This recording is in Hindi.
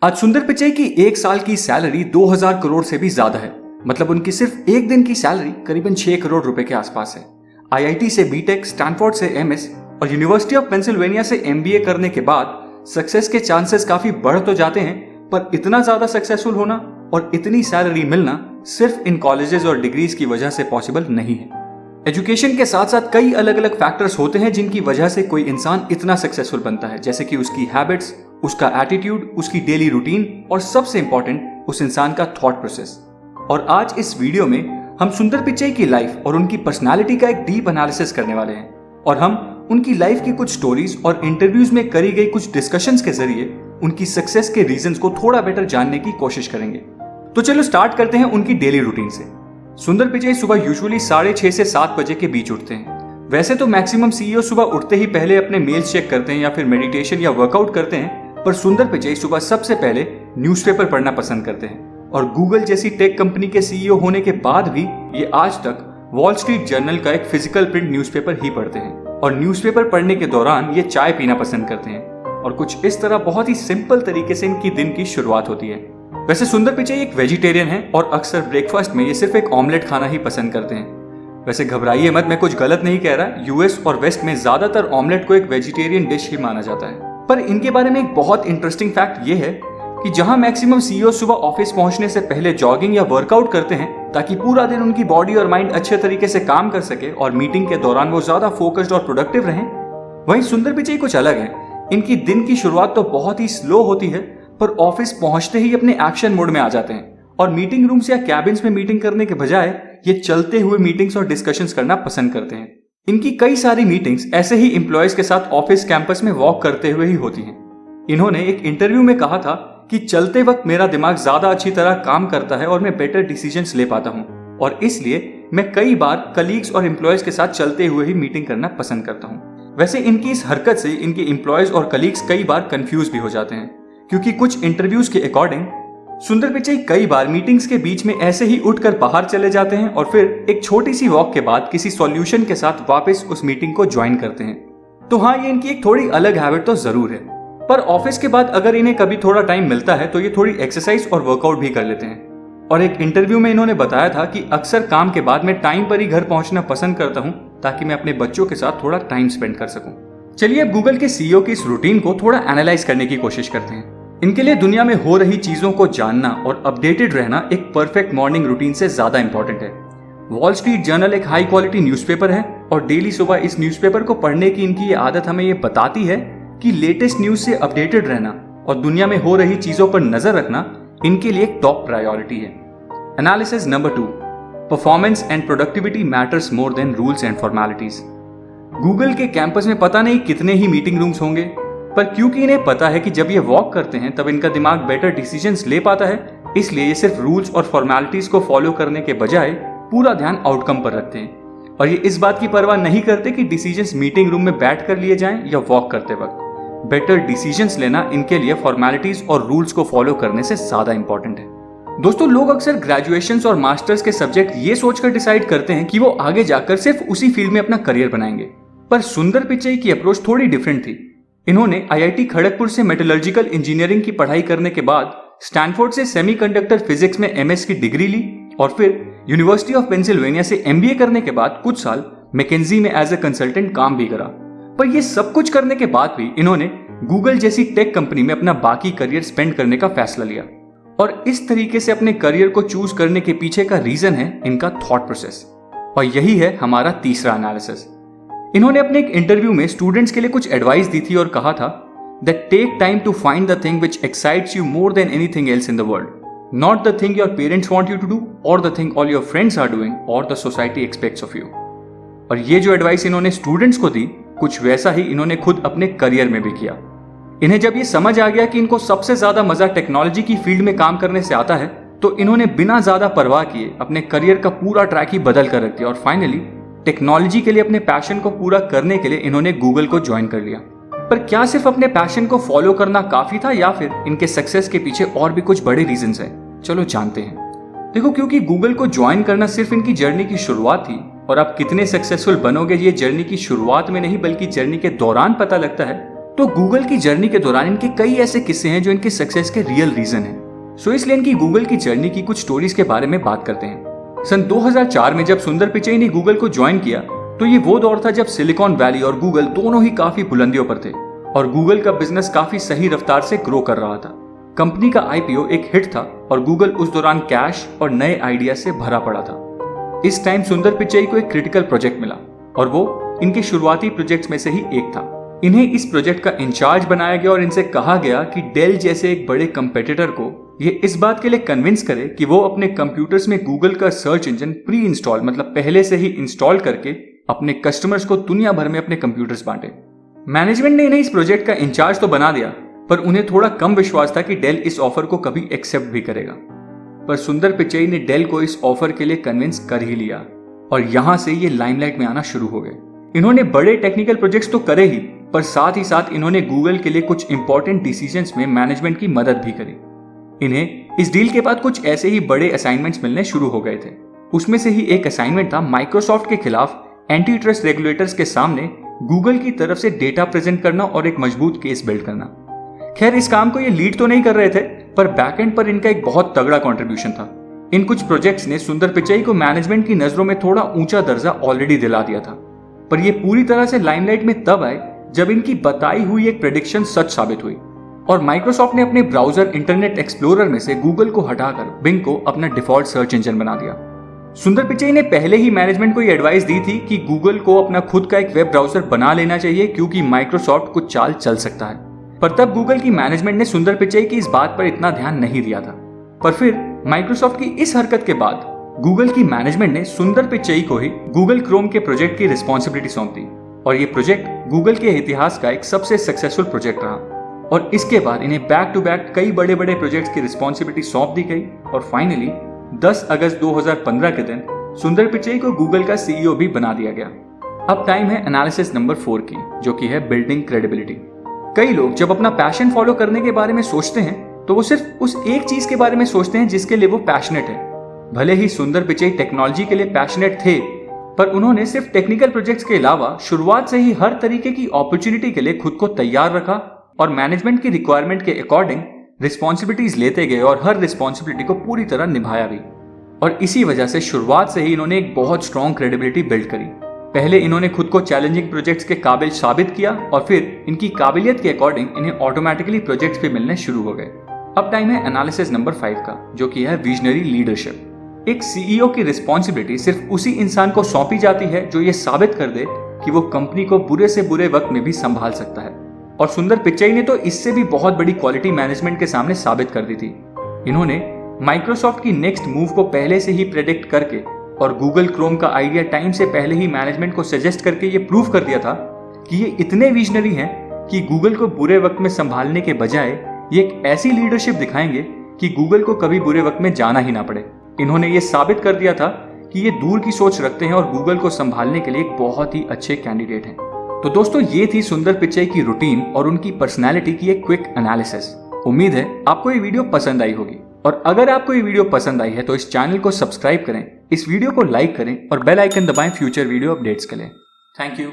आज सुंदर पिचई की एक साल की सैलरी 2000 करोड़ से भी ज्यादा है। मतलब उनकी सिर्फ एक दिन की सैलरी करीबन 6 करोड़ रुपए के आसपास है। आईआईटी से बीटेक, स्टैनफोर्ड से एमएस और यूनिवर्सिटी ऑफ पेंसिल्वेनिया से एमबीए करने के बाद सक्सेस के चांसेस काफी बढ़ तो जाते हैं, पर इतना ज्यादा सक्सेसफुल होना और इतनी सैलरी मिलना सिर्फ इन कॉलेजेस और डिग्रीज की वजह से पॉसिबल नहीं है। एजुकेशन के साथ साथ कई अलग अलग फैक्टर्स होते हैं जिनकी वजह से कोई इंसान इतना सक्सेसफुल बनता है, जैसे कि उसकी हैबिट्स, उसका एटीट्यूड, उसकी डेली रूटीन और सबसे इंपॉर्टेंट उस इंसान का थॉट प्रोसेस। और आज इस वीडियो में हम सुंदर पिचई की लाइफ और उनकी पर्सनालिटी का एक डीप एनालिसिस करने वाले हैं और हम उनकी लाइफ की कुछ स्टोरीज और इंटरव्यूज में करी गई कुछ डिस्कशंस के जरिए उनकी सक्सेस के रीजंस को थोड़ा बेटर जानने की कोशिश करेंगे। तो चलो स्टार्ट करते हैं उनकी डेली रूटीन से। सुंदर पिचई सुबह यूजुअली 6:30 से 7 बजे के बीच उठते हैं। वैसे तो मैक्सिमम सीईओ सुबह उठते ही पहले अपने मेल्स चेक करते हैं या फिर मेडिटेशन या वर्कआउट करते हैं, पर सुंदर पिचई सुबह सबसे पहले न्यूज़पेपर पढ़ना पसंद करते हैं। और गूगल जैसी टेक कंपनी के सीईओ होने के बाद भी ये आज तक वॉल स्ट्रीट जर्नल का एक फिजिकल प्रिंट न्यूज़पेपर ही पढ़ते हैं। और न्यूज़पेपर पढ़ने के दौरान ये चाय पीना पसंद करते हैं। और कुछ इस तरह बहुत ही सिंपल तरीके से इनकी दिन की शुरुआत होती है। वैसे सुंदर पिचई एक वेजिटेरियन है और अक्सर ब्रेकफास्ट में ये सिर्फ एक ऑमलेट खाना ही पसंद करते हैं। वैसे घबराइए मत, मैं कुछ गलत नहीं कह रहा। यूएस और वेस्ट में ज्यादातर ऑमलेट को एक वेजिटेरियन डिश ही माना जाता है। पर इनके बारे में एक बहुत इंटरेस्टिंग फैक्ट ये है कि जहां मैक्सिमम सीईओ सुबह ऑफिस पहुंचने से पहले जॉगिंग या वर्कआउट करते हैं ताकि पूरा दिन उनकी बॉडी और माइंड अच्छे तरीके से काम कर सके और मीटिंग के दौरान वो ज्यादा फोकस्ड और प्रोडक्टिव रहें, वहीं सुंदर पिचई कुछ अलग है। इनकी दिन की शुरुआत तो बहुत ही स्लो होती है, पर ऑफिस पहुंचते ही अपने एक्शन मोड में आ जाते हैं और मीटिंग रूम्स या कैबिन्स में मीटिंग करने के बजाय ये चलते हुए मीटिंग्स और डिस्कशंस करना पसंद करते हैं। इनकी कई सारी मीटिंग्स ऐसे ही एम्प्लॉयज के साथ ऑफिस कैंपस में वॉक करते हुए ही होती हैं। इन्होंने एक इंटरव्यू में कहा था कि चलते वक्त मेरा दिमाग ज्यादा अच्छी तरह काम करता है और मैं बेटर डिसीजंस ले पाता हूँ, और इसलिए मैं कई बार कलीग्स और एम्प्लॉयज के साथ चलते हुए ही मीटिंग करना पसंद करता हूँ। वैसे इनकी इस हरकत से इनके एम्प्लॉयज और कलीग्स कई बार कंफ्यूज भी हो जाते हैं, क्योंकि कुछ इंटरव्यूज के अकॉर्डिंग सुंदर पिचई कई बार मीटिंग्स के बीच में ऐसे ही उठकर बाहर चले जाते हैं और फिर एक छोटी सी वॉक के बाद किसी सॉल्यूशन के साथ वापस उस मीटिंग को ज्वाइन करते हैं। तो हाँ, ये इनकी एक थोड़ी अलग हैबिट तो जरूर है। पर ऑफिस के बाद अगर इन्हें कभी थोड़ा टाइम मिलता है तो ये थोड़ी एक्सरसाइज और वर्कआउट भी कर लेते हैं। और एक इंटरव्यू में इन्होंने बताया था कि अक्सर काम के बाद मैं टाइम पर ही घर पहुंचना पसंद करता हूं ताकि मैं अपने बच्चों के साथ थोड़ा टाइम स्पेंड कर सकूं। चलिए अब गूगल के सीईओ की इस रूटीन को थोड़ा एनालाइज करने की कोशिश करते हैं। इनके लिए दुनिया में हो रही चीजों को जानना और अपडेटेड रहना एक परफेक्ट मॉर्निंग रूटीन से ज्यादा इंपॉर्टेंट है। वॉल स्ट्रीट जर्नल एक हाई क्वालिटी न्यूज़पेपर है और डेली सुबह इस न्यूज़पेपर को पढ़ने की इनकी ये आदत हमें ये बताती है कि लेटेस्ट न्यूज से अपडेटेड रहना और दुनिया में हो रही चीजों पर नजर रखना इनके लिए एक टॉप प्रायोरिटी है। Analysis number 2, performance and productivity matters more than rules and formalities. Google के कैंपस में पता नहीं कितने ही मीटिंग रूम्स होंगे, पर क्योंकि इन्हें पता है कि जब ये वॉक करते हैं तब इनका दिमाग बेटर डिसीजंस ले पाता है, इसलिए ये सिर्फ रूल्स और फॉर्मेलिटीज को फॉलो करने के बजाय पूरा ध्यान आउटकम पर रखते हैं। और ये इस बात की परवाह नहीं करते कि डिसीजंस मीटिंग रूम में बैठ कर लिए जाएं या वॉक करते वक्त। बेटर डिसीजंस लेना इनके लिए फॉर्मेलिटीज और रूल्स को फॉलो करने से ज्यादा इंपॉर्टेंट है। दोस्तों, लोग अक्सर ग्रेजुएशन और मास्टर्स के सब्जेक्ट ये सोचकर डिसाइड करते हैं कि वो आगे जाकर सिर्फ उसी फील्ड में अपना करियर बनाएंगे, पर सुंदर पिचई की अप्रोच थोड़ी डिफरेंट थी। इन्होंने आईआईटी खड़गपुर से मेटलर्जिकल इंजीनियरिंग की पढ़ाई करने के बाद स्टैनफोर्ड से सेमीकंडक्टर फिजिक्स में एमएस की डिग्री ली और फिर यूनिवर्सिटी ऑफ पेंसिल्वेनिया से एमबीए करने के बाद कुछ साल मैकेंजी में एज ए कंसल्टेंट काम भी करा। पर ये सब कुछ करने के बाद भी इन्होंने गूगल जैसी टेक कंपनी में अपना बाकी करियर स्पेंड करने का फैसला लिया। और इस तरीके से अपने करियर को चूज करने के पीछे का रीजन है इनका थॉट प्रोसेस, और यही है हमारा तीसरा एनालिसिस। इन्होंने अपने एक इंटरव्यू में स्टूडेंट्स के लिए कुछ एडवाइस दी थी और कहा था that take time to find the thing which excites you more than anything else in the world, not the thing your parents want you to do or the thing all your friends are doing or the society expects of you. और ये जो एडवाइस इन्होंने स्टूडेंट्स को दी, कुछ वैसा ही इन्होंने खुद अपने करियर में भी किया। इन्हें जब ये समझ आ गया कि इनको सबसे ज्यादा मजा टेक्नोलॉजी की फील्ड में काम करने से आता है, तो इन्होंने बिना ज्यादा परवाह किए अपने करियर का पूरा ट्रैक ही बदल कर रख दिया और फाइनली टेक्नोलॉजी के लिए अपने पैशन को पूरा करने के लिए इन्होंने गूगल को ज्वाइन कर लिया। पर क्या सिर्फ अपने पैशन को फॉलो करना काफी था या फिर इनके सक्सेस के पीछे और भी कुछ बड़े रीजंस हैं? चलो जानते हैं। देखो, क्योंकि गूगल को ज्वाइन करना सिर्फ इनकी जर्नी की शुरुआत थी और आप कितने सक्सेसफुल बनोगे ये जर्नी की शुरुआत में नहीं बल्कि जर्नी के दौरान पता लगता है, तो गूगल की जर्नी के दौरान इनके कई ऐसे किस्से हैं जो इनके सक्सेस के रियल रीजन हैं। सो इसलिए इनकी गूगल की जर्नी की कुछ स्टोरीज के बारे में बात करते हैं। सन 2004 में जब सुंदर पिचई ने गूगल को ज्वाइन किया तो ये वो दौर था जब सिलिकॉन वैली और गूगल दोनों ही काफी बुलंदियों पर थे और गूगल का बिजनेस काफी सही रफ्तार से ग्रो कर रहा था। कंपनी का आईपीओ एक हिट था और गूगल उस दौरान कैश और नए आइडिया से भरा पड़ा था। इस टाइम सुंदर पिचई को एक क्रिटिकल प्रोजेक्ट मिला और वो इनके शुरुआती प्रोजेक्ट्स में से ही एक था। इन्हें इस प्रोजेक्ट का इंचार्ज बनाया गया और इनसे कहा गया कि डेल जैसे एक बड़े कंपेटिटर को ये इस बात के लिए कन्विंस करे कि वो अपने कंप्यूटर्स में गूगल का सर्च इंजन प्री इंस्टॉल मतलब पहले से ही इंस्टॉल करके अपने कस्टमर्स को दुनिया भर में अपने कंप्यूटर्स बांटे। मैनेजमेंट ने इन्हें इस प्रोजेक्ट का इंचार्ज तो बना दिया पर उन्हें थोड़ा कम विश्वास था कि डेल इस ऑफर को कभी एक्सेप्ट भी करेगा। पर सुंदर पिचई ने डेल को इस ऑफर के लिए कन्विंस कर ही लिया और यहां से ये लाइमलाइट में आना शुरू हो गए। इन्होंने बड़े टेक्निकल प्रोजेक्ट्स तो करे ही पर साथ ही साथ इन्होंने गूगल के लिए कुछ इंपॉर्टेंट डिसीजंस में मैनेजमेंट की मदद भी करी। इन्हें इस डील के बाद कुछ ऐसे ही बड़े असाइनमेंट्स मिलने शुरू हो गए थे। उसमें से ही एक असाइनमेंट था माइक्रोसॉफ्ट के खिलाफ एंटी ट्रस्ट रेगुलेटर्स के सामने गूगल की तरफ से डेटा प्रेजेंट करना और एक मजबूत केस बिल्ड करना। खैर इस काम को ये लीड तो नहीं कर रहे थे पर बैकएंड पर इनका एक बहुत तगड़ा कंट्रीब्यूशन था। इन कुछ प्रोजेक्ट्स ने सुंदर पिचई को मैनेजमेंट की नजरों में थोड़ा ऊंचा दर्जा ऑलरेडी दिला दिया था पर ये पूरी तरह से लाइमलाइट में तब आए जब इनकी बताई हुई एक प्रेडिक्शन सच साबित हुई और माइक्रोसॉफ्ट ने अपने ब्राउजर इंटरनेट एक्सप्लोरर में से गूगल को हटाकर बिंग को अपना डिफॉल्ट सर्च इंजन बना दिया। सुंदर पिचई ने पहले ही मैनेजमेंट को ये एडवाइस दी थी कि गूगल को अपना खुद का एक वेब ब्राउजर बना लेना चाहिए क्योंकि माइक्रोसॉफ्ट कुछ चाल चल सकता है। पर तब गूगल की मैनेजमेंट ने सुंदर पिचई की इस बात पर इतना ध्यान नहीं दिया था। पर फिर माइक्रोसॉफ्ट की इस हरकत के बाद गूगल की मैनेजमेंट ने सुंदर पिचई को ही गूगल क्रोम के प्रोजेक्ट की रिस्पॉन्सिबिलिटी सौंप दी और ये प्रोजेक्ट गूगल के इतिहास का एक सबसे सक्सेसफुल प्रोजेक्ट रहा और इसके बाद इन्हें बैक टू बैक कई बड़े बड़े प्रोजेक्ट्स की रिस्पॉन्सिबिलिटी सौंप दी गई और फाइनली 10 अगस्त 2015 के दिन सुंदर पिचई को गूगल का सीईओ भी बना दिया गया। अब टाइम है एनालिसिस नंबर 4 की जो कि है बिल्डिंग क्रेडिबिलिटी। कई लोग जब अपना पैशन फॉलो करने के बारे में सोचते हैं तो वो सिर्फ उस एक चीज के बारे में सोचते हैं जिसके लिए वो पैशनेट है। भले ही सुंदर पिचई टेक्नोलॉजी के लिए पैशनेट थे पर उन्होंने सिर्फ टेक्निकल प्रोजेक्ट्स के अलावा शुरुआत से ही हर तरीके की अपॉर्चुनिटी के लिए खुद को तैयार रखा और मैनेजमेंट की रिक्वायरमेंट के अकॉर्डिंग रिस्पॉन्सिबिलिटीज लेते गए और हर रिस्पॉन्सिबिलिटी को पूरी तरह निभाया भी। और इसी वजह से शुरुआत से ही इन्होंने एक बहुत स्ट्रॉन्ग क्रेडिबिलिटी बिल्ड करी। पहले इन्होंने खुद को चैलेंजिंग प्रोजेक्ट्स के काबिल साबित किया और फिर इनकी काबिलियत के अकॉर्डिंग इन्हें ऑटोमेटिकली प्रोजेक्ट्स भी मिलने शुरू हो गए। अब टाइम है एनालिसिस नंबर 5 का जो कि है विजनरी लीडरशिप। एक सीईओ की रिस्पॉन्सिबिलिटी सिर्फ उसी इंसान को सौंपी जाती है जो ये साबित कर दे कि वो कंपनी को बुरे से बुरे वक्त में भी संभाल सकता है और सुंदर पिचई ने तो इससे भी बहुत बड़ी क्वालिटी मैनेजमेंट के सामने साबित कर दी थी। इन्होंने माइक्रोसॉफ्ट की नेक्स्ट मूव को पहले से ही प्रेडिक्ट करके और गूगल क्रोम का आइडिया टाइम से पहले ही मैनेजमेंट को सजेस्ट करके ये प्रूव कर दिया था कि ये इतने विजनरी हैं कि गूगल को बुरे वक्त में संभालने के बजाय ये एक ऐसी लीडरशिप दिखाएंगे कि गूगल को कभी बुरे वक्त में जाना ही ना पड़े। इन्होंने ये साबित कर दिया था कि ये दूर की सोच रखते हैं और गूगल को संभालने के लिए एक बहुत ही अच्छे कैंडिडेट हैं। तो दोस्तों ये थी सुंदर पिचई की रूटीन और उनकी पर्सनैलिटी की एक क्विक एनालिसिस। उम्मीद है आपको ये वीडियो पसंद आई होगी और अगर आपको ये वीडियो पसंद आई है तो इस चैनल को सब्सक्राइब करें, इस वीडियो को लाइक करें और बेल आइकन दबाएं फ्यूचर वीडियो अपडेट्स के लिए। Thank you.